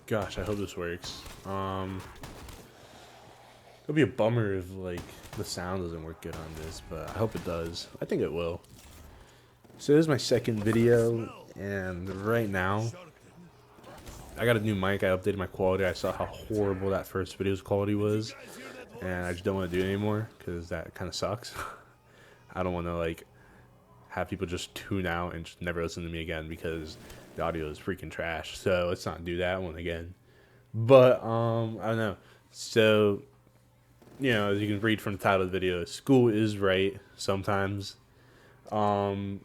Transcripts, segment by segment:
Gosh, I hope this works. It'll be a bummer if like the sound doesn't work good on this, but I hope it does. I think it will. So this is my second video, and right now I got a new mic. I updated my quality. I saw how horrible that first video's quality was, and I just don't want to do it anymore because that kind of sucks. I don't want to like have people just tune out and just never listen to me again because the audio is freaking trash. So let's not do that one again. But I don't know. So as you can read from the title of the video, school is right sometimes. So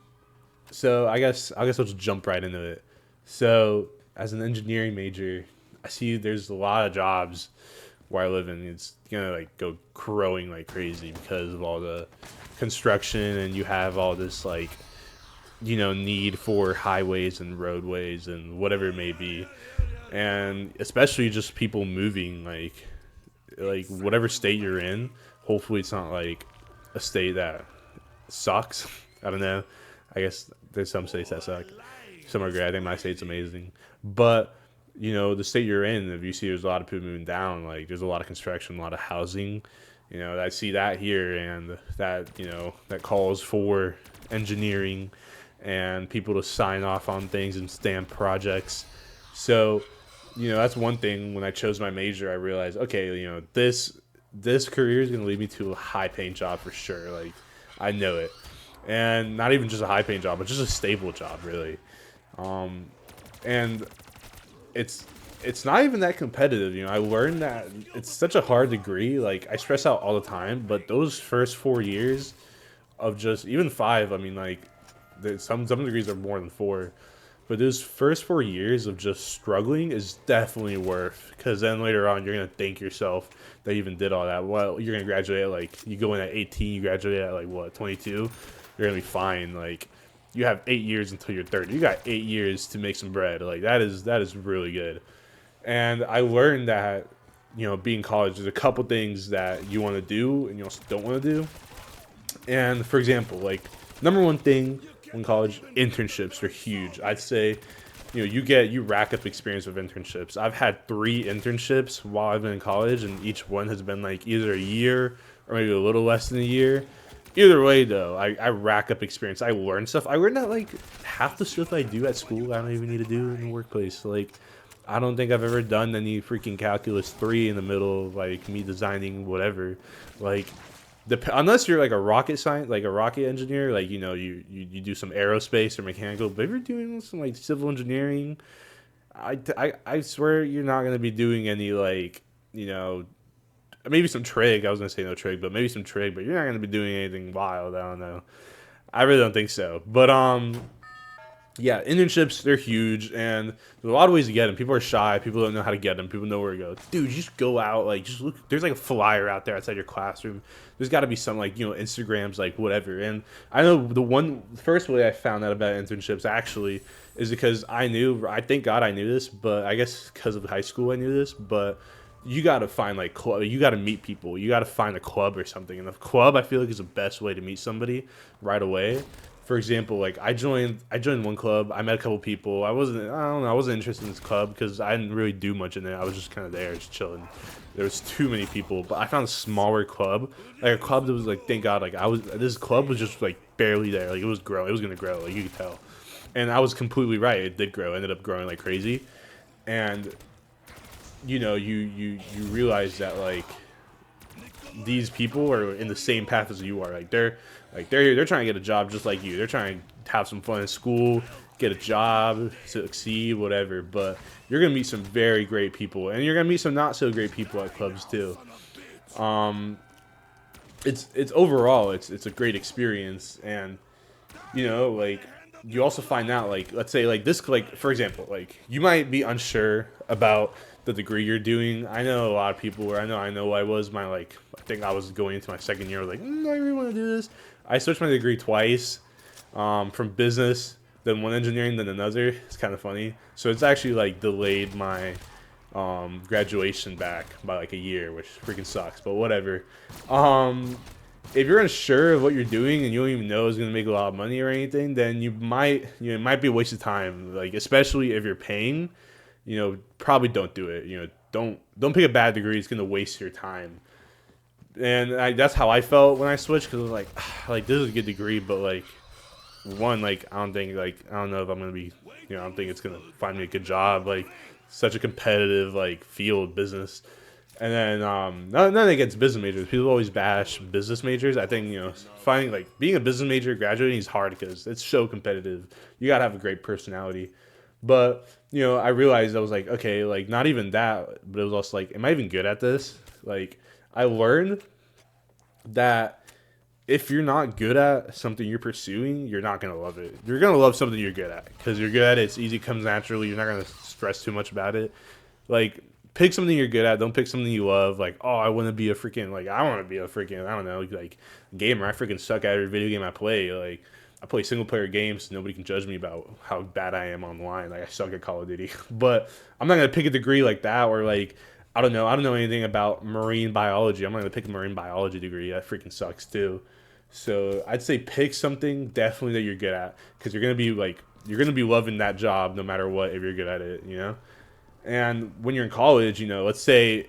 I guess I'll just jump right into it. So as an engineering major, I see there's a lot of jobs where I live in. It's gonna like go growing like crazy because of all the construction, and you have all this like need for highways and roadways and whatever it may be, and especially just people moving like whatever state you're in. Hopefully it's not like a state that sucks. I don't know. I guess there's some states that suck. Some are great. I think my state's amazing. But the state you're in, if you see there's a lot of people moving down, like there's a lot of construction, a lot of housing. I see that here, and that that calls for engineering and people to sign off on things and stamp projects. So that's one thing. When I chose my major, I realized, okay, this career is going to lead me to a high paying job for sure. Like I know it. And not even just a high paying job, but just a stable job, really. And it's not even that competitive. I learned that it's such a hard degree. Like I stress out all the time, but those first 4 years of just even 5, I mean, like some degrees are more than 4, but those first 4 years of just struggling is definitely worth, because then later on you're gonna thank yourself that you even did all that. Well, you're gonna graduate at like, you go in at 18, you graduate at like what, 22. You're gonna be fine. Like you have 8 years until you're 30. You got 8 years to make some bread. Like that is really good. And I learned that being in college, there's a couple things that you want to do and you also don't want to do. And for example, like number one thing in college, internships are huge. I'd say you rack up experience with internships. I've had 3 internships while I've been in college, and each one has been like either a year or maybe a little less than a year. Either way, though, I rack up experience. I learn stuff. I learned that like half the stuff I do at school, I don't even need to do in the workplace. Like, I don't think I've ever done any freaking calculus 3 in the middle of like me designing whatever. Like, unless you're like a rocket science, like a rocket engineer, like you do some aerospace or mechanical. But if you're doing some like civil engineering, I swear you're not gonna be doing any like maybe some trig. I was gonna say no trig, but maybe some trig. But you're not gonna be doing anything wild. I don't know. I really don't think so. But yeah, internships, they're huge, and there's a lot of ways to get them. People are shy. People don't know how to get them. People know where to go. Dude, you just go out. Like, just look. There's like a flyer out there outside your classroom. There's got to be some like Instagrams, like whatever. And I know the first way I found out about internships actually is because I thank God I knew this, but I guess because of high school I knew this, but you got to find like club. You got to meet people. You got to find a club or something. And the club, I feel like, is the best way to meet somebody right away. For example, like I joined one club. I met a couple people. I wasn't interested in this club because I didn't really do much in there. I was just kind of there, just chilling. There was too many people, but I found a smaller club, like a club that was like, thank God, like this club was just like barely there. Like it was gonna grow, like you could tell. And I was completely right. It did grow. It ended up growing like crazy. And you realize that like these people are in the same path as you are. Like they're trying to get a job just like you. They're trying to have some fun in school, get a job, succeed, whatever. But you're gonna meet some very great people, and you're gonna meet some not so great people at clubs too. It's overall it's a great experience, and like you also find out, like, let's say like this, like for example, like you might be unsure about the degree you're doing. I know a lot of people, or I know I was I think I was going into my second year, like I really want to do this. I switched my degree twice, from business, then one engineering, then another. It's kind of funny. So it's actually like delayed my graduation back by like a year, which freaking sucks, but whatever. If you're unsure of what you're doing and you don't even know it's gonna make a lot of money or anything, then it might be a waste of time. Like especially if you're paying, probably don't do it. Don't pick a bad degree. It's gonna waste your time. And that's how I felt when I switched, because I was like, like this is a good degree, but like one, like I don't know if I'm gonna be, I don't think it's gonna find me a good job. Like such a competitive like field business. And then nothing against business majors. People always bash business majors. I think finding like being a business major, graduating is hard because it's so competitive. You gotta have a great personality. But I realized I was like, okay, like not even that, but it was also like, am I even good at this? Like I learned that if you're not good at something you're pursuing, you're not gonna love it. You're gonna love something you're good at because you're good at it. It's easy, it comes naturally. You're not gonna stress too much about it. Like pick something you're good at. Don't pick something you love. Like, oh, I want to be a freaking like I want to be a freaking I don't know like gamer. I freaking suck at every video game I play. Like I play single player games. So nobody can judge me about how bad I am online. Like I suck at Call of Duty. But I'm not gonna pick a degree like that or like I don't know. I don't know anything about marine biology. I'm not gonna pick a marine biology degree. That freaking sucks too. So I'd say pick something definitely that you're good at because you're gonna be loving that job no matter what if you're good at it. And when you're in college, let's say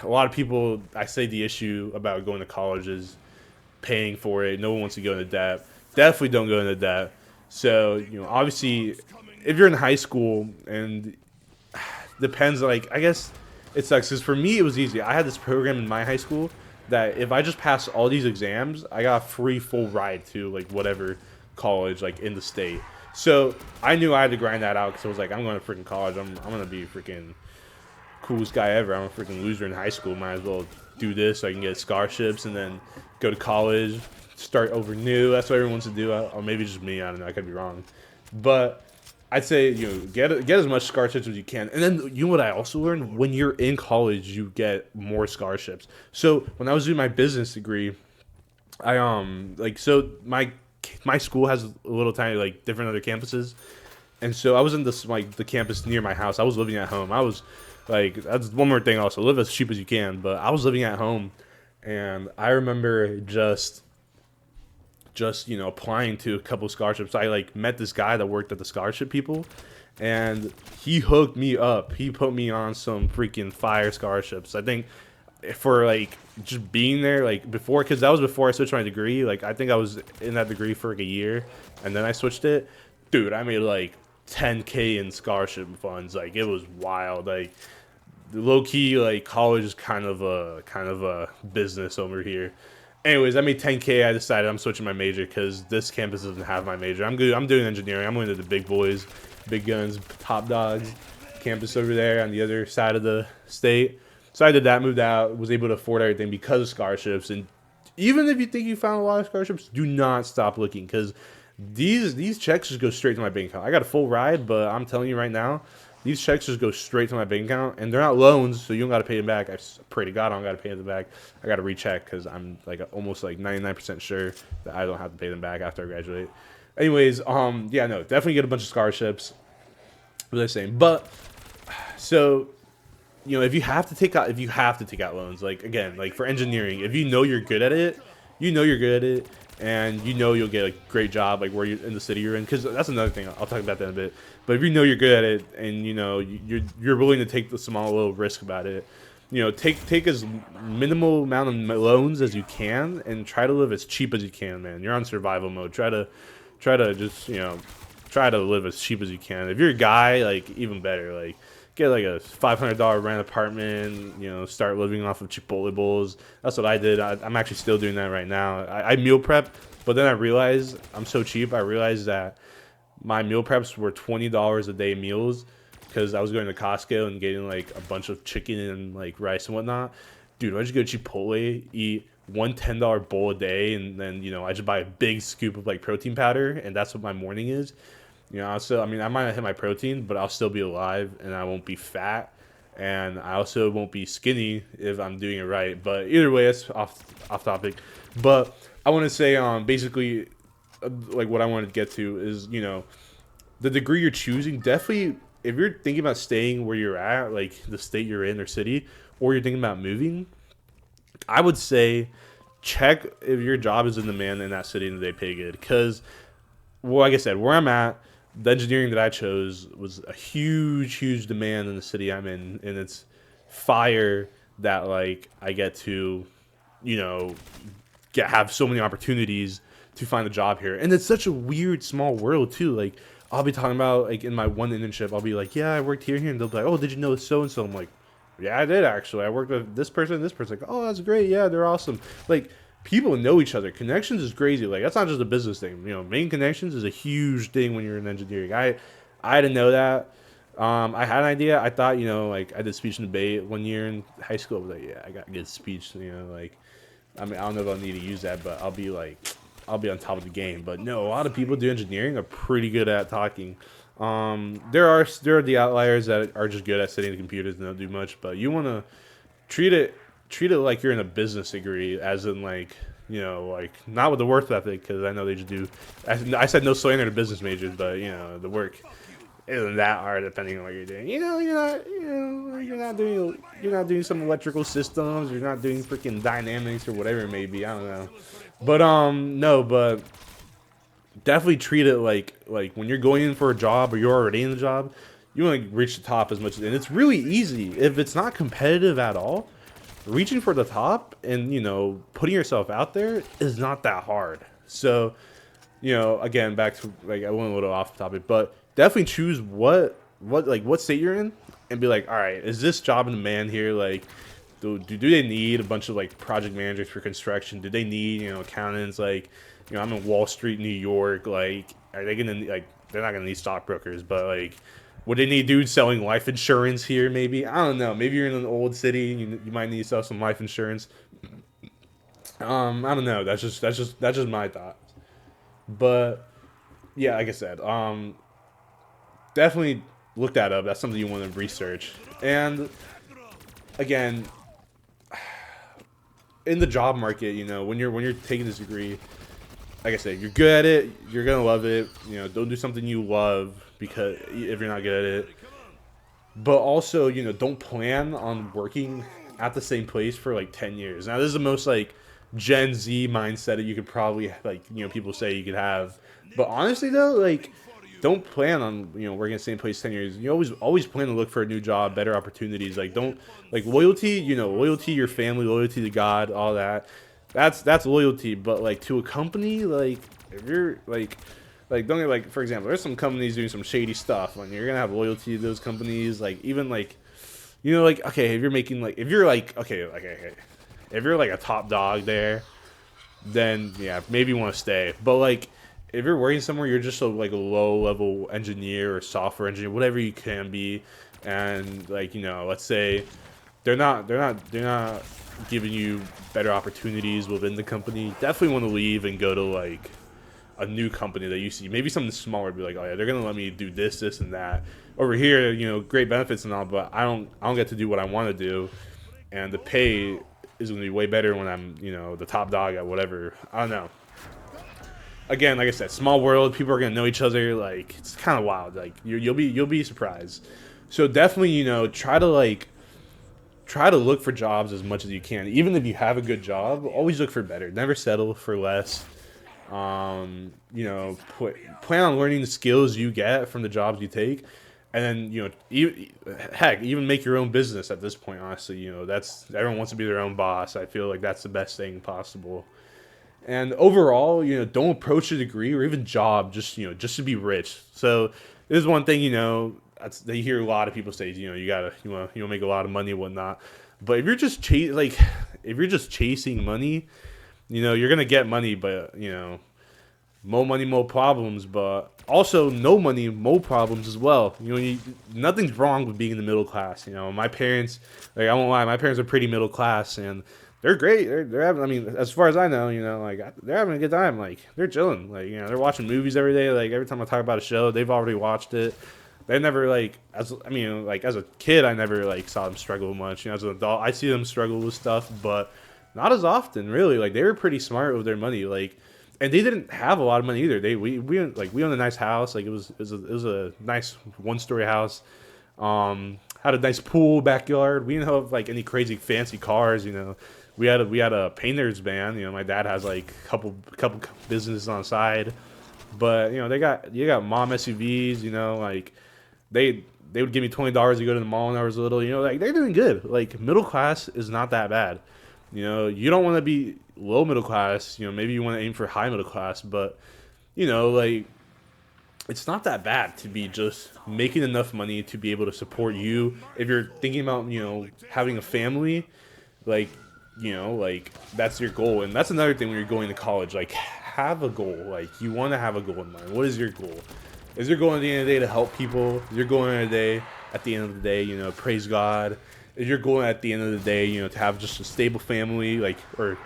a lot of people, I say the issue about going to college is paying for it. No one wants to go into debt. Definitely don't go into debt. So, obviously, if you're in high school and depends, like, I guess it sucks because for me, it was easy. I had this program in my high school that if I just passed all these exams, I got a free full ride to, like, whatever college, like, in the state. So I knew I had to grind that out because I was like, I'm going to freaking college. I'm going to be freaking coolest guy ever. I'm a freaking loser in high school. Might as well do this so I can get scholarships and then go to college, start over new. That's what everyone wants to do. Or maybe just me. I don't know. I could be wrong. But I'd say, get as much scholarships as you can. And then, what I also learned? When you're in college, you get more scholarships. So when I was doing my business degree, I, so my school has a little tiny like different other campuses, and so I was in this like the campus near my house. I was living at home. I was like that's one more thing also, live as cheap as you can, but I was living at home, and I remember just applying to a couple of scholarships. I like met this guy that worked at the scholarship people, and he hooked me up. He put me on some freaking fire scholarships. I think for like just being there like before, because that was before I switched my degree. Like I think I was in that degree for like a year and then I switched it. Dude, I made like 10K in scholarship funds. Like it was wild. Like low key, like college is kind of a business over here. Anyways, I made 10K. I decided I'm switching my major because this campus doesn't have my major. I'm good. I'm doing engineering. I'm going to the big boys, big guns, top dogs campus over there on the other side of the state. So I did that, moved out, was able to afford everything because of scholarships. And even if you think you found a lot of scholarships, do not stop looking because these checks just go straight to my bank account. I got a full ride, but I'm telling you right now, these checks just go straight to my bank account, and they're not loans, so you don't got to pay them back. I pray to God I don't got to pay them back. I got to recheck because I'm like almost like 99% sure that I don't have to pay them back after I graduate. Anyways, yeah, no, definitely get a bunch of scholarships. What was I saying? But so if you have to take out loans, like again, like for engineering, if you know you're good at it, and you'll get a great job like where you in the city you're in, because that's another thing I'll talk about that in a bit. But if you know you're good at it and you're willing to take the small little risk about it, take as minimal amount of loans as you can and try to live as cheap as you can, man. You're on survival mode. Try to just try to live as cheap as you can. If you're a guy, like even better, like get like a $500 rent apartment, start living off of Chipotle bowls. That's what I did. I'm actually still doing that right now. I meal prep, but then I realized I'm so cheap. I realized that my meal preps were $20 a day meals because I was going to Costco and getting like a bunch of chicken and like rice and whatnot. Dude, I just go to Chipotle, eat one $10 bowl a day, and then I just buy a big scoop of like protein powder, and that's what my morning is. I might not hit my protein, but I'll still be alive and I won't be fat. And I also won't be skinny if I'm doing it right. But either way, that's off topic. But I want to say, basically, like what I wanted to get to is, the degree you're choosing. Definitely, if you're thinking about staying where you're at, like the state you're in or city, or you're thinking about moving, I would say check if your job is in demand in that city and they pay good. Because, well, like I said, where I'm at, the engineering that I chose was a huge demand in the city I'm in, and it's fire that like I get to, you know, have so many opportunities to find a job here. And it's such a weird small world too. Like I'll be talking about like in my one internship, I'll be like, yeah, I worked here, and they'll be like, oh, did you know so and so? I'm like, yeah, I did actually. I worked with this person, and this person. Like, oh, that's great. Yeah, they're awesome. Like people know each other. Connections is crazy. Like that's not just a business thing. You know, making connections is a huge thing when you're in engineering. I didn't know that. I had an idea. I thought, like I did speech and debate one year in high school. I was like, yeah, I got good speech. Like, I mean, I don't know if I'll need to use that, but I'll be on top of the game. But no, a lot of people do engineering are pretty good at talking. There are the outliers that are just good at sitting at the computers and don't do much. But you want to treat it like you're in a business degree, as in like like not with the work ethic, because I know they just do. I said no slander to business majors, but the work isn't that hard depending on what you're doing. You're not doing some electrical systems. You're not doing freaking dynamics or whatever it may be. I don't know, but no, but definitely treat it like when you're going in for a job or you're already in the job, you want to reach the top as much, and it's really easy if it's not competitive at all. Reaching for the top and putting yourself out there is not that hard. So again, back to like I went a little off topic, but definitely choose what state you're in and be like, all right, is this job in demand here? Like, do they need a bunch of like project managers for construction? Do they need accountants? Like, I'm in Wall Street, New York. Like, are they gonna like? They're not gonna need stockbrokers, but like, would they need dudes selling life insurance here? Maybe, I don't know. Maybe you're in an old city. You might need to sell some life insurance. I don't know. That's just my thought. But yeah, like I said, definitely look that up. That's something you want to research. And again, in the job market, when you're taking this degree, like I said, you're good at it. You're gonna love it. Don't do something you love because if you're not good at it. But also, don't plan on working at the same place for like 10 years. Now, this is the most like Gen Z mindset that you could probably like, people say you could have. But honestly though, like, don't plan on working at the same place 10 years. You always plan to look for a new job, better opportunities. Like don't like loyalty, loyalty to your family, loyalty to God, all that. That's loyalty. But like to a company, like if you're don't get like, for example, there's some companies doing some shady stuff, and you're gonna have loyalty to those companies. Like even like like, okay, if you're making like, if you're like, okay, if you're like a top dog there, then yeah, maybe you want to stay. But like if you're working somewhere, you're just like a low level engineer or software engineer, whatever you can be, and like let's say they're not giving you better opportunities within the company, definitely want to leave and go to like a new company that you see, maybe something smaller, be like, oh yeah, they're gonna let me do this and that. Over here, great benefits and all, but I don't get to do what I want to do, and the pay is gonna be way better when I'm the top dog at whatever. I don't know. Again, like I said, small world, people are gonna know each other. Like it's kind of wild. Like you'll be surprised. So definitely, try to look for jobs as much as you can. Even if you have a good job, always look for better. Never settle for less. Plan on learning the skills you get from the jobs you take, and then even make your own business at this point. Honestly, that's everyone wants to be their own boss. I feel like that's the best thing possible. And overall, don't approach a degree or even job just to be rich. So this is one thing they hear a lot of people say. You want to make a lot of money and whatnot. But if you're just chasing money, you're gonna get money, but more money, more problems. But also no money, more problems as well. Nothing's wrong with being in the middle class. My parents, like I won't lie, my parents are pretty middle class, and they're great. They're having, I mean, as far as I know, like they're having a good time. Like they're chilling. Like they're watching movies every day. Like every time I talk about a show, they've already watched it. They never as a kid, I never saw them struggle much. As an adult, I see them struggle with stuff, but not as often, really. Like they were pretty smart with their money, and they didn't have a lot of money either. We owned a nice house. Like it was a nice 1-story house. Had a nice pool, backyard. We didn't have any crazy fancy cars. We had a painter's van. My dad has a couple businesses on the side. But you know, you got mom SUVs. You know, like they they would give me $20 to go to the mall when I was little. You know, like they're doing good. Like middle class is not that bad. You know, you don't want to be low middle class. You know, maybe you want to aim for high middle class, but you know, like it's not that bad to be just making enough money to be able to support you. If you're thinking about, you know, having a family, like, you know, like that's your goal. And that's another thing when you're going to college, like have a goal. Like you want to have a goal in mind. What is your goal? Is your goal at the end of the day to help people? Is your goal at the end of the day, you know, praise God? Is your goal at the end of the day, you know, to have just a stable family, like, or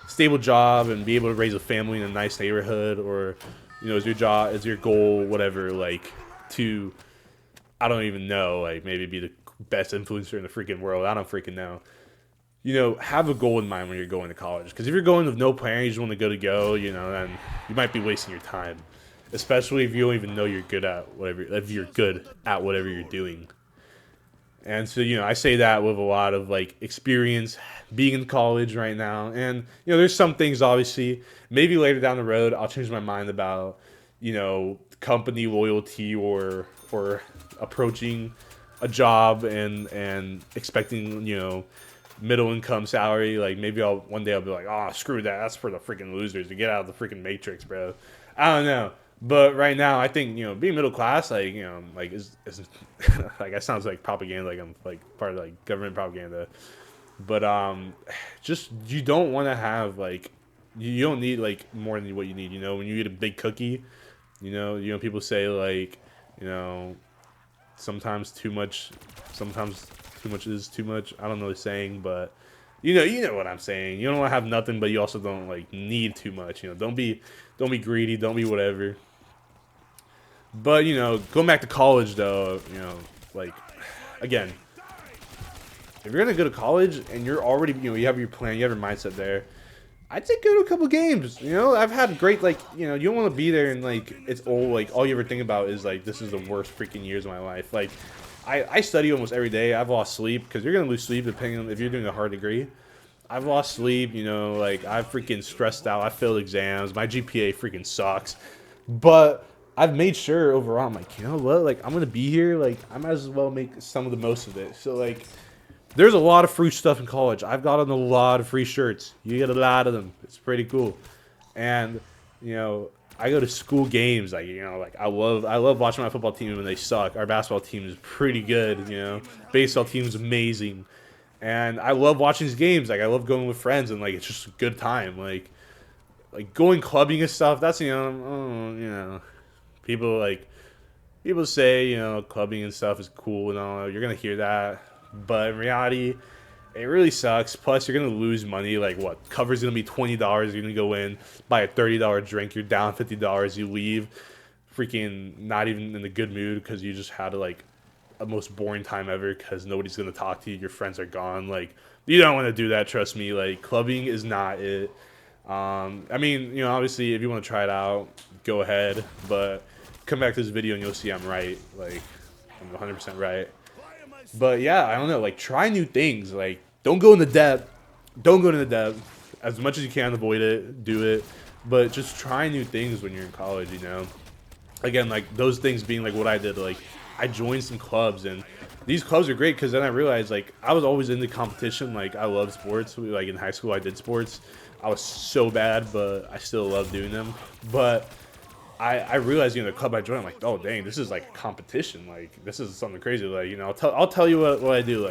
stable job and be able to raise a family in a nice neighborhood? Or, you know, is your goal, whatever, like, to, I don't even know, like, maybe be the best influencer in the freaking world? I don't freaking know. You know, have a goal in mind when you're going to college. Because if you're going with no plan, you just want to go, you know, then you might be wasting your time. Especially if you don't even know you're good at whatever, if you're good at whatever you're doing. And so, you know, I say that with a lot of like experience being in college right now. And, you know, there's some things obviously, maybe later down the road, I'll change my mind about, you know, company loyalty or approaching a job and expecting, you know, middle income salary. Like maybe one day I'll be like, oh, screw that. That's for the freaking losers to get out of the freaking matrix, bro. I don't know. But right now, I think, you know, being middle class, like, you know, like is like that sounds like propaganda, like I'm like part of like government propaganda. But just you don't want to have like you don't need like more than what you need. You know, when you eat a big cookie, you know people say like, you know, sometimes too much, sometimes too much is too much. I don't know the saying, but you know what I'm saying. You don't want to have nothing, but you also don't like need too much. You know, don't be greedy, don't be whatever. But you know, going back to college though, you know, like again, if you're gonna go to college and you're already, you know, you have your plan, you have your mindset there, I'd say go to a couple games. You know, I've had great, like, you know, you don't want to be there and like it's all like all you ever think about is like this is the worst freaking years of my life. Like, I study almost every day. I've lost sleep because you're gonna lose sleep depending on if you're doing a hard degree. I've lost sleep. You know, like I've freaking stressed out. I failed exams. My GPA freaking sucks, but I've made sure overall. I'm like, you know what? Like I'm gonna be here. Like I might as well make some of the most of it. So like there's a lot of free stuff in college. I've gotten a lot of free shirts. You get a lot of them. It's pretty cool. And, you know, I go to school games. Like, you know, like I love watching my football team when they suck. Our basketball team is pretty good, you know. Baseball team is amazing. And I love watching these games. Like I love going with friends and like it's just a good time. Like going clubbing and stuff, that's, you know, you know, people like people say, you know, clubbing and stuff is cool and all. You're going to hear that. But in reality, it really sucks. Plus, you're going to lose money. Like, what? Cover's going to be $20. You're going to go in, buy a $30 drink. You're down $50. You leave freaking not even in a good mood because you just had, like, a most boring time ever because nobody's going to talk to you. Your friends are gone. Like, you don't want to do that. Trust me. Like, clubbing is not it. I mean, you know, obviously, if you want to try it out, go ahead. But come back to this video and you'll see I'm right. Like, I'm 100% right. But yeah, I don't know. Like, try new things. Like, don't go into debt. Don't go into debt. As much as you can, avoid it. Do it. But just try new things when you're in college, you know? Again, like, those things being, like, what I did. Like, I joined some clubs, and these clubs are great because then I realized, like, I was always into competition. Like, I love sports. Like, in high school, I did sports. I was so bad, but I still love doing them. But I realized, you know, the club I joined, I'm like, oh, dang, this is like a competition. Like, this is something crazy. Like, you know, I'll tell you what I do.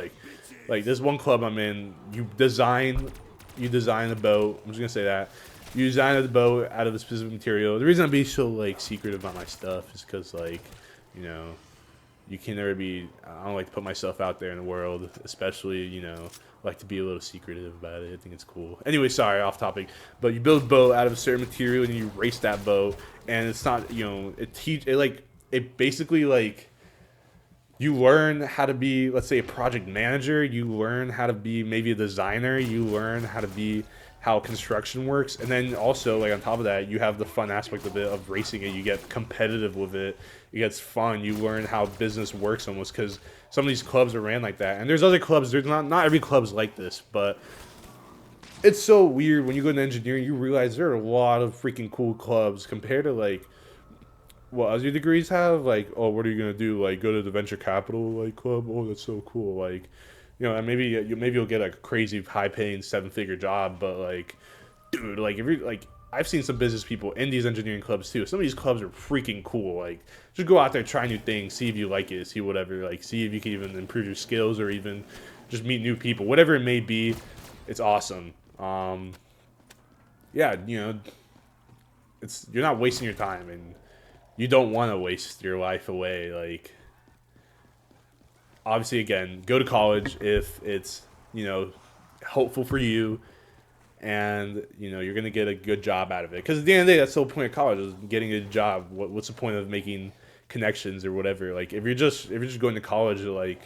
Like this one club I'm in, you design a boat. I'm just going to say that. You design the boat out of a specific material. The reason I'm being so, like, secretive about my stuff is because, like, you know, you can never be, I don't like to put myself out there in the world, especially, you know, like to be a little secretive about it. I think it's cool. Anyway, sorry, off topic. But you build a boat out of a certain material and you race that boat. And it's not, you know, it basically, like, you learn how to be, let's say, a project manager. You learn how to be maybe a designer. You learn how to be how construction works. And then also, like, on top of that, you have the fun aspect of it, of racing it. You get competitive with it. It gets fun. You learn how business works almost, because some of these clubs are ran like that. And there's other clubs. There's not every club's like this, but it's so weird when you go into engineering. You realize there are a lot of freaking cool clubs compared to, like, what other degrees have, like, oh, what are you gonna do? Like, go to the venture capital like club? Oh, that's so cool. Like, and maybe you'll get like a crazy high paying 7-figure job, but like, dude, like if you're like, I've seen some business people in these engineering clubs too. Some of these clubs are freaking cool. Like, just go out there, try new things, see if you like it, see whatever, like, see if you can even improve your skills or even just meet new people, whatever it may be. It's awesome. Yeah, it's you're not wasting your time, and you don't want to waste your life away. Like, obviously, again, go to college if it's hopeful for you, and you're gonna get a good job out of it. Because at the end of the day, that's the whole point of college, is getting a job. What's the point of making connections or whatever? Like, if you're just going to college to like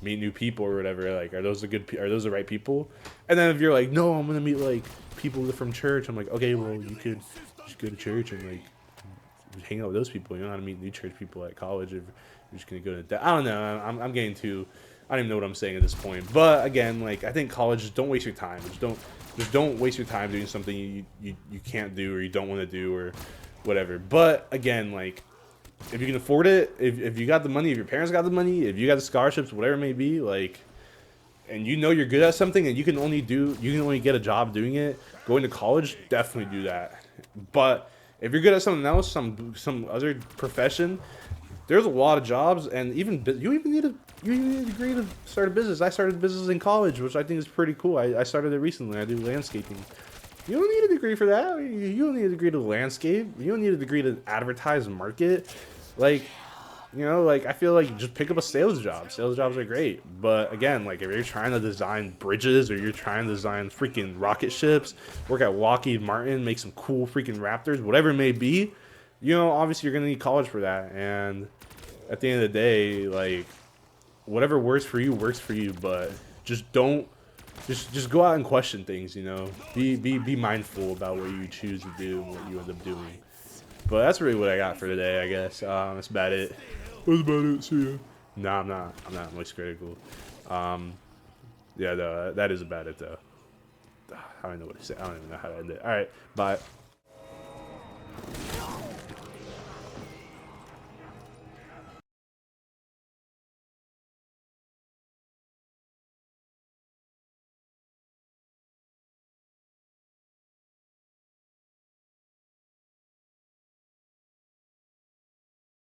meet new people or whatever, like, are those the right people? And then if you're like, no, I'm gonna meet like people from church, I'm like, okay, well, you could just go to church and like hang out with those people. You don't know how to meet new church people at college if you're just gonna go to. I don't know. I'm getting too. I don't even know what I'm saying at this point. But again, like, I think college, just don't waste your time. Just don't waste your time doing something you can't do or you don't want to do or whatever. But again, like, if you can afford it, if you got the money, if your parents got the money, if you got the scholarships, whatever it may be, like, and you're good at something and you can only get a job doing it, going to college, definitely do that. But if you're good at something else, some other profession, there's a lot of jobs, and you even need a degree to start a business. I started a business in college, which I think is pretty cool. I started it recently. I do landscaping. You don't need a degree for that. You don't need a degree to landscape. You don't need a degree to advertise and market. Like, like, I feel like just pick up a sales job. Sales jobs are great. But again, like, if you're trying to design bridges or you're trying to design freaking rocket ships, work at Lockheed Martin, make some cool freaking Raptors, whatever it may be, obviously you're going to need college for that. And at the end of the day, like, whatever works for you, but just don't just go out and question things, be mindful about what you choose to do and what you end up doing. But that's really what I got for today, I guess. That's about it. That's about it. See ya. No, I'm not most critical. Yeah, no, that is about it though. I don't know what to say. I don't even know how to end it. All right, bye.